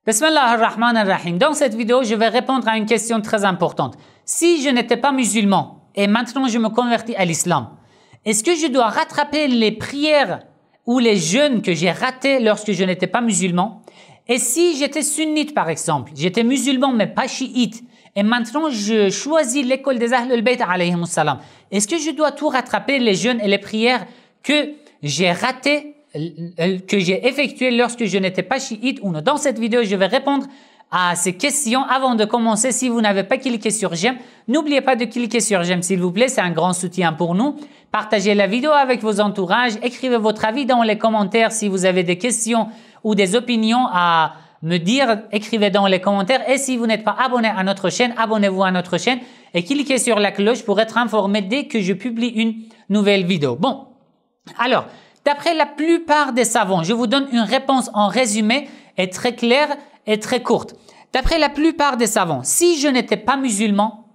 Bismillah ar-Rahman ar-Rahim. Dans cette vidéo, je vais répondre à une question très importante. Si je n'étais pas musulman et maintenant je me convertis à l'islam, est-ce que je dois rattraper les prières ou les jeûnes que j'ai ratés lorsque je n'étais pas musulman? Et si j'étais sunnite par exemple, j'étais musulman mais pas chiite, et maintenant je choisis l'école des Ahl al-Bayt alayhim salam, est-ce que je dois tout rattraper, les jeûnes et les prières que j'ai ratés, que j'ai effectuées lorsque je n'étais pas chiite ou non? Dans cette vidéo, je vais répondre à ces questions. Avant de commencer, si vous n'avez pas cliqué sur j'aime, n'oubliez pas de cliquer sur j'aime s'il vous plaît, c'est un grand soutien pour nous. Partagez la vidéo avec vos entourages, écrivez votre avis dans les commentaires si vous avez des questions ou des opinions à me dire, écrivez dans les commentaires. Et si vous n'êtes pas abonné à notre chaîne, abonnez-vous à notre chaîne et cliquez sur la cloche pour être informé dès que je publie une nouvelle vidéo. Bon, alors, d'après la plupart des savants, je vous donne une réponse en résumé et très claire et très courte. D'après la plupart des savants, si je n'étais pas musulman,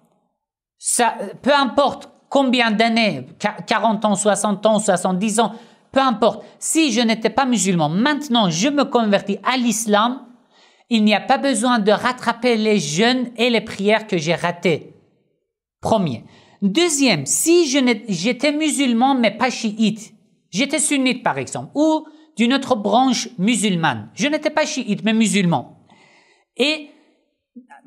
ça, peu importe combien d'années, 40 ans, 60 ans, 70 ans, peu importe, si je n'étais pas musulman, maintenant je me convertis à l'islam, il n'y a pas besoin de rattraper les jeûnes et les prières que j'ai ratées. Premier. Deuxième, si j'étais musulman mais pas chiite, j'étais sunnite par exemple, ou d'une autre branche musulmane, je n'étais pas chiite mais musulman. Et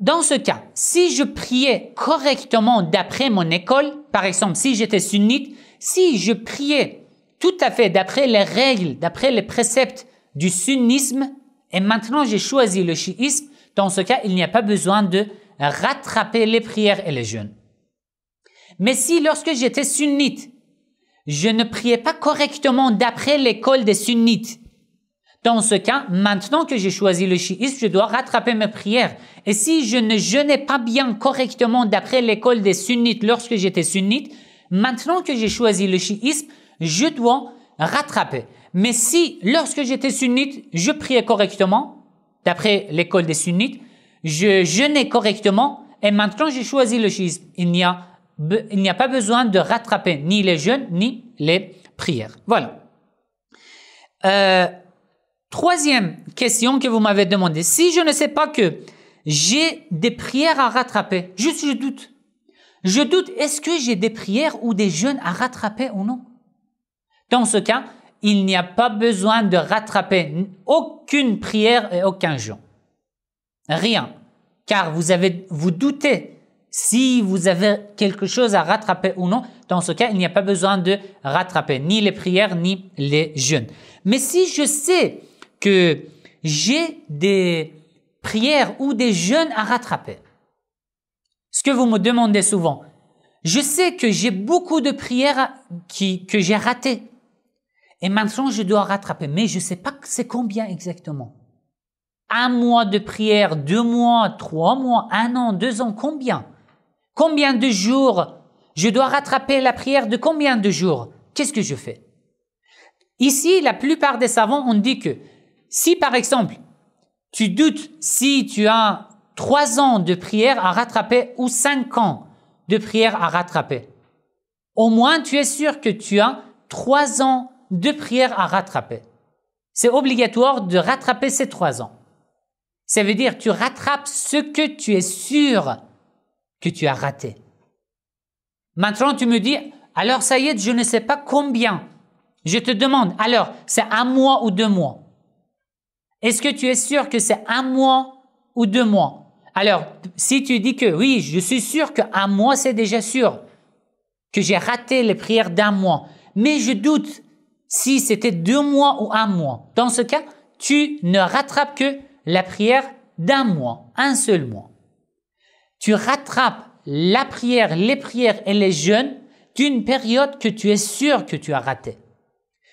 dans ce cas, si je priais correctement d'après mon école, par exemple, si j'étais sunnite, si je priais tout à fait d'après les règles, d'après les préceptes du sunnisme, et maintenant j'ai choisi le chiisme, dans ce cas, il n'y a pas besoin de rattraper les prières et les jeûnes. Mais si lorsque j'étais sunnite, je ne priais pas correctement d'après l'école des sunnites, dans ce cas, maintenant que j'ai choisi le chiisme, je dois rattraper mes prières. Et si je ne jeûnais pas bien correctement d'après l'école des sunnites lorsque j'étais sunnite, maintenant que j'ai choisi le chiisme, je dois rattraper. Mais si, lorsque j'étais sunnite, je priais correctement, d'après l'école des sunnites, je jeûnais correctement, et maintenant j'ai choisi le chiisme, il n'y a pas besoin de rattraper ni les jeûnes, ni les prières. Voilà. Troisième question que vous m'avez demandé. Si je ne sais pas que j'ai des prières à rattraper, juste je doute. Je doute, est-ce que j'ai des prières ou des jeûnes à rattraper ou non? Dans ce cas, il n'y a pas besoin de rattraper aucune prière et aucun jeûne. Rien. Car vous doutez si vous avez quelque chose à rattraper ou non. Dans ce cas, il n'y a pas besoin de rattraper ni les prières ni les jeûnes. Mais si je sais que j'ai des prières ou des jeûnes à rattraper, ce que vous me demandez souvent, je sais que j'ai beaucoup de prières que j'ai ratées et maintenant je dois rattraper, mais je ne sais pas c'est combien exactement. 1 mois de prière, 2 mois, 3 mois, 1 an, 2 ans, combien? Combien de jours? Je dois rattraper la prière de combien de jours? Qu'est-ce que je fais? Ici, la plupart des savants ont dit que si par exemple, tu doutes si tu as 3 ans de prière à rattraper ou 5 ans de prière à rattraper, au moins tu es sûr que tu as 3 ans de prière à rattraper. C'est obligatoire de rattraper ces 3 ans. Ça veut dire tu rattrapes ce que tu es sûr que tu as raté. Maintenant, tu me dis, alors ça y est, je ne sais pas combien. Je te demande, alors, c'est 1 mois ou 2 mois? Est-ce que tu es sûr que c'est 1 mois ou 2 mois? Alors, si tu dis que oui, je suis sûr que 1 mois, c'est déjà sûr que j'ai raté les prières d'1 mois. Mais je doute si c'était 2 mois ou 1 mois. Dans ce cas, tu ne rattrapes que la prière d'1 mois, un seul mois. Tu rattrapes la prière, les prières et les jeûnes d'une période que tu es sûr que tu as raté.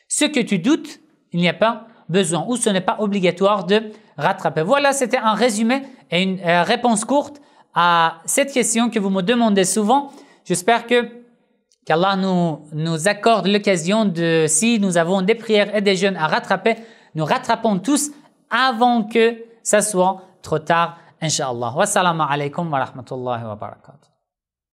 Ce que tu doutes, il n'y a pas besoin ou ce n'est pas obligatoire de rattraper. Voilà, c'était un résumé et une réponse courte à cette question que vous me demandez souvent. J'espère qu'Allah nous accorde l'occasion de, si nous avons des prières et des jeûnes à rattraper, nous rattrapons tous avant que ça soit trop tard, Inch'Allah. Wassalamu alaikum wa rahmatullahi wa barakatuh.